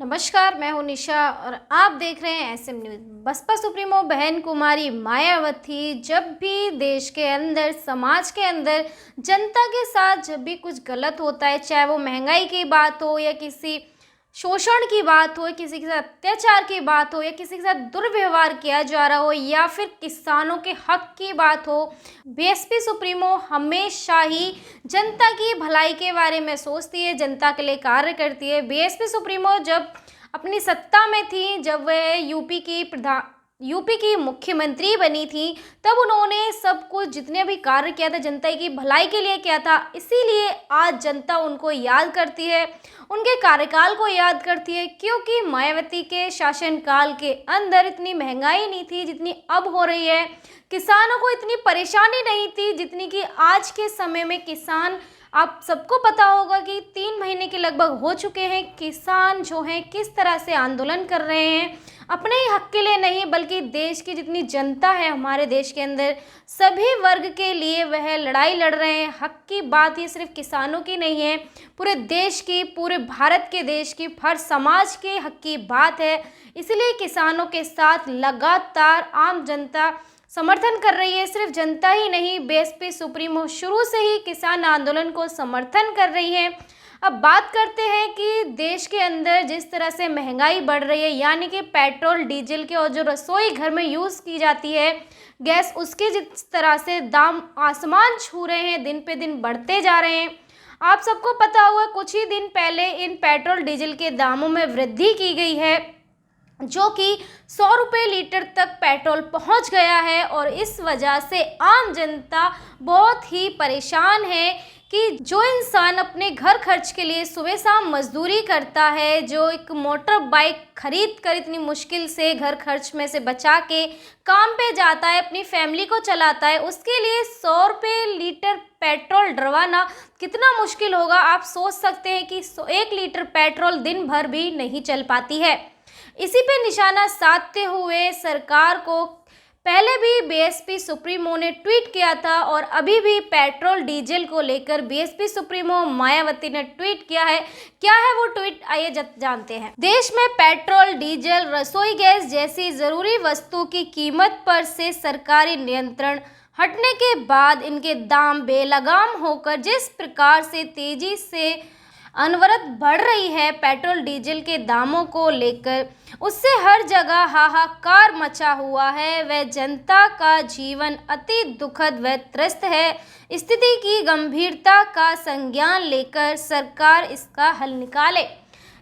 नमस्कार, मैं हूं निशा और आप देख रहे हैं एसएम न्यूज़। बसपा सुप्रीमो बहन कुमारी मायावती जब भी देश के अंदर, समाज के अंदर, जनता के साथ जब भी कुछ गलत होता है, चाहे वो महंगाई की बात हो या किसी शोषण की बात हो, किसी के साथ अत्याचार की बात हो या किसी के साथ दुर्व्यवहार किया जा रहा हो या फिर किसानों के हक की बात हो, बीएसपी सुप्रीमो हमेशा ही जनता की भलाई के बारे में सोचती है, जनता के लिए कार्य करती है। बीएसपी सुप्रीमो जब अपनी सत्ता में थी, जब वह यूपी की मुख्यमंत्री बनी थी, तब उन्होंने सब कुछ जितने भी कार्य किया था जनता की भलाई के लिए किया था। इसीलिए आज जनता उनको याद करती है, उनके कार्यकाल को याद करती है, क्योंकि मायावती के शासनकाल के अंदर इतनी महंगाई नहीं थी जितनी अब हो रही है। किसानों को इतनी परेशानी नहीं थी जितनी कि आज के समय में किसान, आप सबको पता होगा कि 3 महीने के लगभग हो चुके हैं, किसान जो हैं किस तरह से आंदोलन कर रहे हैं, अपने ही हक के लिए नहीं बल्कि देश की जितनी जनता है हमारे देश के अंदर, सभी वर्ग के लिए वह लड़ाई लड़ रहे हैं। हक की बात ये सिर्फ किसानों की नहीं है, पूरे देश की, पूरे भारत के देश की, हर समाज के हक की बात है। इसलिए किसानों के साथ लगातार आम जनता समर्थन कर रही है। सिर्फ जनता ही नहीं, बीएसपी सुप्रीमो शुरू से ही किसान आंदोलन को समर्थन कर रही है। अब बात करते हैं कि देश के अंदर जिस तरह से महंगाई बढ़ रही है, यानी कि पेट्रोल डीजल के और जो रसोई घर में यूज़ की जाती है गैस, उसके जिस तरह से दाम आसमान छू रहे हैं, दिन पे दिन बढ़ते जा रहे हैं। आप सबको पता होगा कुछ ही दिन पहले इन पेट्रोल डीजल के दामों में वृद्धि की गई है, जो कि 100 रुपये लीटर तक पेट्रोल पहुंच गया है। और इस वजह से आम जनता बहुत ही परेशान है कि जो इंसान अपने घर खर्च के लिए सुबह शाम मजदूरी करता है, जो एक मोटर बाइक खरीद कर इतनी मुश्किल से घर खर्च में से बचा के काम पे जाता है, अपनी फैमिली को चलाता है, उसके लिए 100 रुपये लीटर पेट्रोल डलवाना कितना मुश्किल होगा। आप सोच सकते हैं कि 1 लीटर पेट्रोल दिन भर भी नहीं चल पाती है। इसी पे निशाना साधते हुए सरकार को पहले भी बीएसपी सुप्रीमो ने ट्वीट किया था और अभी भी पेट्रोल डीजल को लेकर बीएसपी सुप्रीमो मायावती ने ट्वीट किया है। क्या है वो ट्वीट, आइए जानते हैं। देश में पेट्रोल, डीजल, रसोई गैस जैसी जरूरी वस्तु की कीमत पर से सरकारी नियंत्रण हटने के बाद इनके दाम बेलगाम होकर जिस प्रकार से तेजी से अनवरत बढ़ रही है पेट्रोल डीजल के दामों को लेकर, उससे हर जगह हाहाकार मचा हुआ है। वह जनता का जीवन अति दुखद व त्रस्त है। स्थिति की गंभीरता का संज्ञान लेकर सरकार इसका हल निकाले।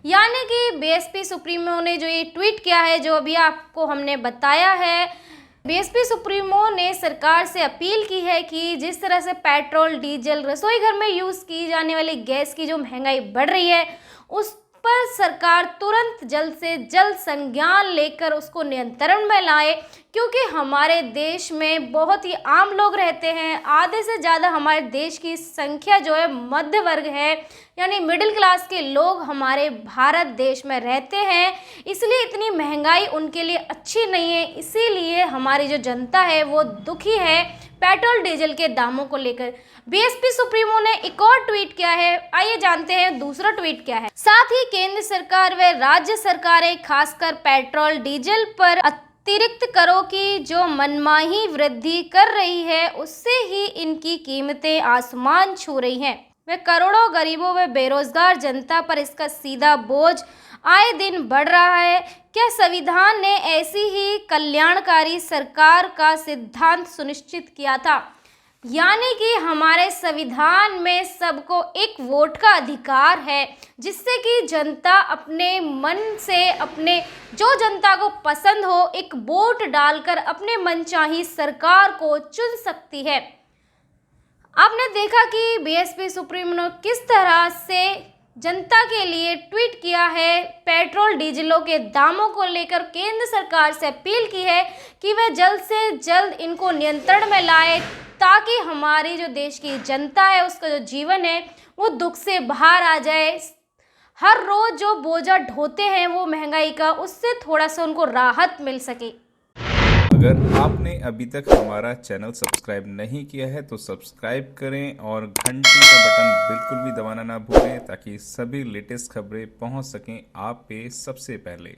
यानी कि बीएसपी सुप्रीमो ने जो ये ट्वीट किया है, जो अभी आपको हमने बताया है, बीएसपी सुप्रीमो ने सरकार से अपील की है कि जिस तरह से पेट्रोल, डीजल, रसोई घर में यूज़ की जाने वाली गैस की जो महंगाई बढ़ रही है, उस पर सरकार तुरंत जल्द से जल्द संज्ञान लेकर उसको नियंत्रण में लाए, क्योंकि हमारे देश में बहुत ही आम लोग रहते हैं। आधे से ज़्यादा हमारे देश की संख्या जो है मध्य वर्ग है, यानी मिडिल क्लास के लोग हमारे भारत देश में रहते हैं। इसलिए इतनी महंगाई उनके लिए अच्छी नहीं है। इसीलिए हमारी जो जनता है वो दुखी है पेट्रोल डीजल के दामों को लेकर। बीएसपी सुप्रीमो ने एक और ट्वीट किया है, आइए जानते हैं दूसरा ट्वीट क्या है। साथ ही केंद्र सरकार व राज्य सरकारें खासकर पेट्रोल डीजल पर अतिरिक्त करों की जो मनमानी वृद्धि कर रही है, उससे ही इनकी कीमतें आसमान छू रही हैं। वे करोड़ों गरीबों व बेरोजगार जनता पर इसका सीधा बोझ आए दिन बढ़ रहा है। क्या संविधान ने ऐसी ही कल्याणकारी सरकार का सिद्धांत सुनिश्चित किया था? यानी कि हमारे संविधान में सबको एक वोट का अधिकार है, जिससे कि जनता अपने मन से, अपने जो जनता को पसंद हो, एक वोट डालकर अपने मनचाही सरकार को चुन सकती है। आपने देखा कि बीएसपी सुप्रीमो ने किस तरह से जनता के लिए ट्वीट किया है। पेट्रोल डीजलों के दामों को लेकर केंद्र सरकार से अपील की है कि वह जल्द से जल्द इनको नियंत्रण में लाए, ताकि हमारी जो देश की जनता है, उसका जो जीवन है वो दुख से बाहर आ जाए। हर रोज़ जो बोझा ढोते हैं वो महंगाई का, उससे थोड़ा सा उनको राहत मिल सके। अगर आपने अभी तक हमारा चैनल सब्सक्राइब नहीं किया है तो सब्सक्राइब करें और घंटी का बटन बिल्कुल भी दबाना ना भूलें ताकि सभी लेटेस्ट खबरें पहुंच सकें आप पे सबसे पहले।